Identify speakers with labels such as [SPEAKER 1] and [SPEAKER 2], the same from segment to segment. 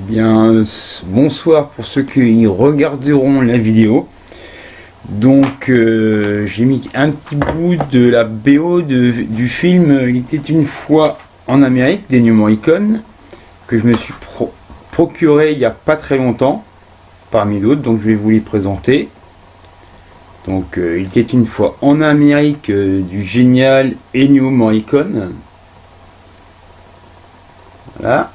[SPEAKER 1] Bien, bonsoir pour ceux qui regarderont la vidéo. Donc, j'ai mis un petit bout de la BO du film Il était une fois en Amérique d'Ennio Morricone, que je me suis procuré il n'y a pas très longtemps, parmi d'autres, donc je vais vous les présenter. Donc, Il était une fois en Amérique du génial Ennio Morricone. Voilà.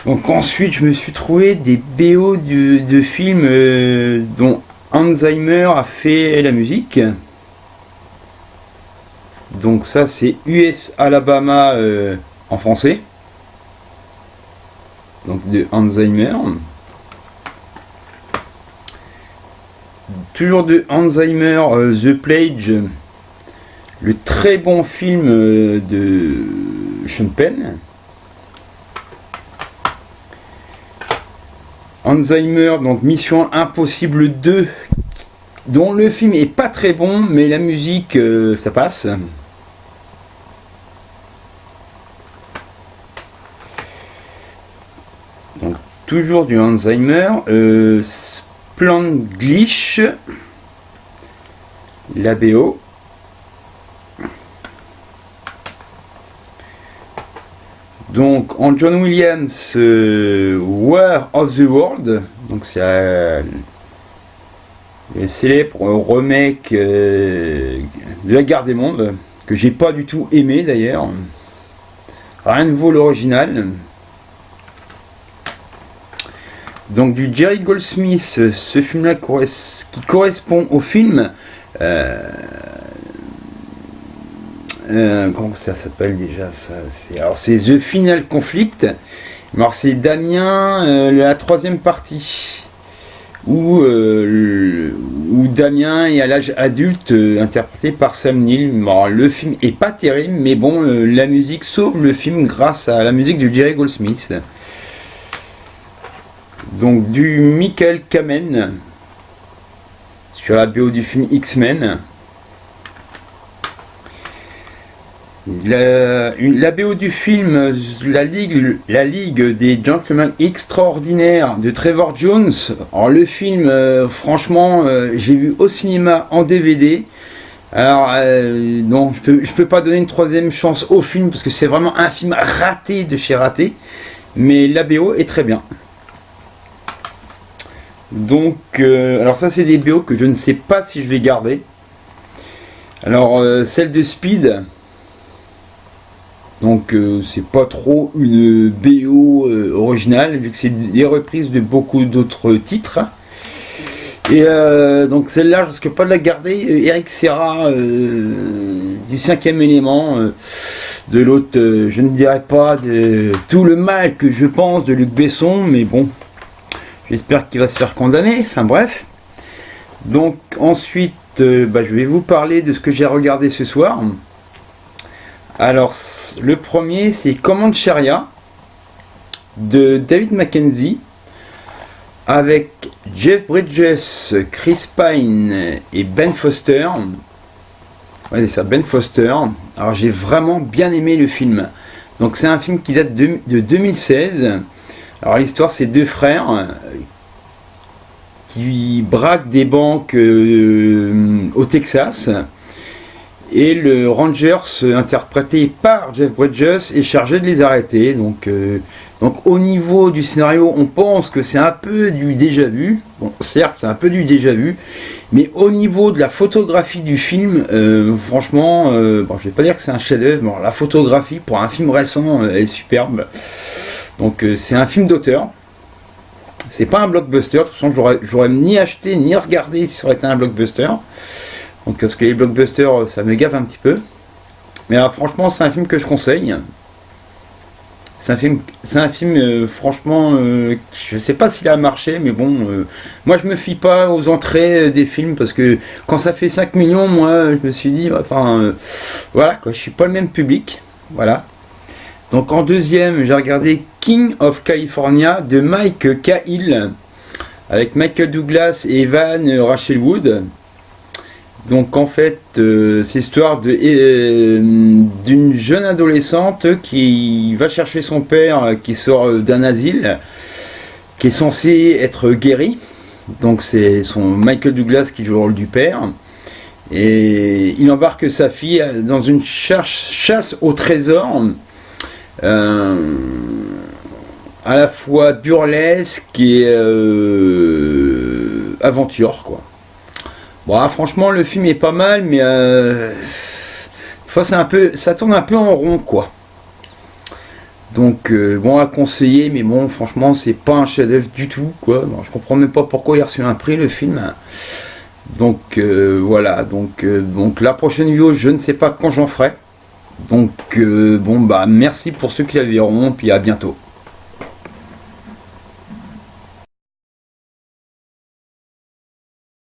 [SPEAKER 1] Donc ensuite je me suis trouvé des BO de films dont Hans Zimmer a fait la musique. Donc ça c'est US Alabama en français. Donc de Hans Zimmer. Toujours de Hans Zimmer, The Pledge, le très bon film de Sean Penn. Hans Zimmer, donc Mission Impossible 2, dont le film est pas très bon, mais la musique, ça passe. Donc, toujours du Hans Zimmer, Splendglish, la BO. Donc en John Williams, War of the World, donc c'est le célèbre remake de la Guerre des Mondes, que j'ai pas du tout aimé d'ailleurs. Rien ne vaut l'original. Donc du Jerry Goldsmith, ce film-là qui correspond au film. Comment ça s'appelle déjà ça? C'est The Final Conflict. Alors c'est Damien, la troisième partie, où Damien est à l'âge adulte, interprété par Sam Neill. Alors, le film est pas terrible, mais bon, la musique sauve le film grâce à la musique de Jerry Goldsmith. Donc du Michael Kamen sur la BO du film X-Men. La BO du film la Ligue des Gentlemen Extraordinaires de Trevor Jones. Alors le film, franchement, j'ai vu au cinéma en DVD. Alors non, je peux pas donner une troisième chance au film parce que c'est vraiment un film raté de chez raté. Mais la BO est très bien. Donc, alors ça c'est des BO que je ne sais pas si je vais garder. Alors celle de Speed. Donc c'est pas trop une BO originale, vu que c'est des reprises de beaucoup d'autres titres. Et donc celle-là, je risque pas de la garder. Eric Serra du 5e élément, de l'autre, je ne dirais pas de tout le mal que je pense de Luc Besson, mais bon, j'espère qu'il va se faire condamner. Enfin bref. Donc ensuite, je vais vous parler de ce que j'ai regardé ce soir. Alors, le premier, c'est Command Sharia de David Mackenzie avec Jeff Bridges, Chris Pine et Ben Foster. Ouais, c'est ça, Ben Foster. Alors, j'ai vraiment bien aimé le film. Donc, c'est un film qui date de 2016. Alors, l'histoire, c'est deux frères qui braquent des banques au Texas. Et le Rangers, interprété par Jeff Bridges, est chargé de les arrêter. Donc au niveau du scénario, on pense que c'est un peu du déjà vu. Bon, certes, c'est un peu du déjà vu. Mais au niveau de la photographie du film, franchement, je vais pas dire que c'est un chef-d'œuvre. Bon, la photographie, pour un film récent, elle est superbe. Donc c'est un film d'auteur. C'est pas un blockbuster. De toute façon, j'aurais ni acheté ni regardé si ça aurait été un blockbuster. Donc parce que les blockbusters, ça me gave un petit peu. Mais franchement, c'est un film que je conseille. C'est un film franchement, je sais pas s'il a marché, mais bon, moi je me fie pas aux entrées des films parce que quand ça fait 5 millions, moi je me suis dit, voilà quoi, je suis pas le même public. Voilà. Donc en deuxième, j'ai regardé King of California de Mike Cahill avec Michael Douglas et Evan Rachel Wood. Donc en fait, c'est l'histoire d'une jeune adolescente qui va chercher son père qui sort d'un asile, qui est censé être guéri. Donc c'est son Michael Douglas qui joue le rôle du père. Et il embarque sa fille dans une chasse au trésor, à la fois burlesque et aventure, quoi. Bon, franchement, le film est pas mal, mais des fois ça tourne un peu en rond, quoi. Donc bon, à conseiller, mais bon, franchement, c'est pas un chef-d'œuvre du tout, quoi. Bon, je comprends même pas pourquoi il a reçu un prix, le film. Donc voilà, donc la prochaine vidéo, je ne sais pas quand j'en ferai. Donc bon, bah merci pour ceux qui la verront, puis à bientôt.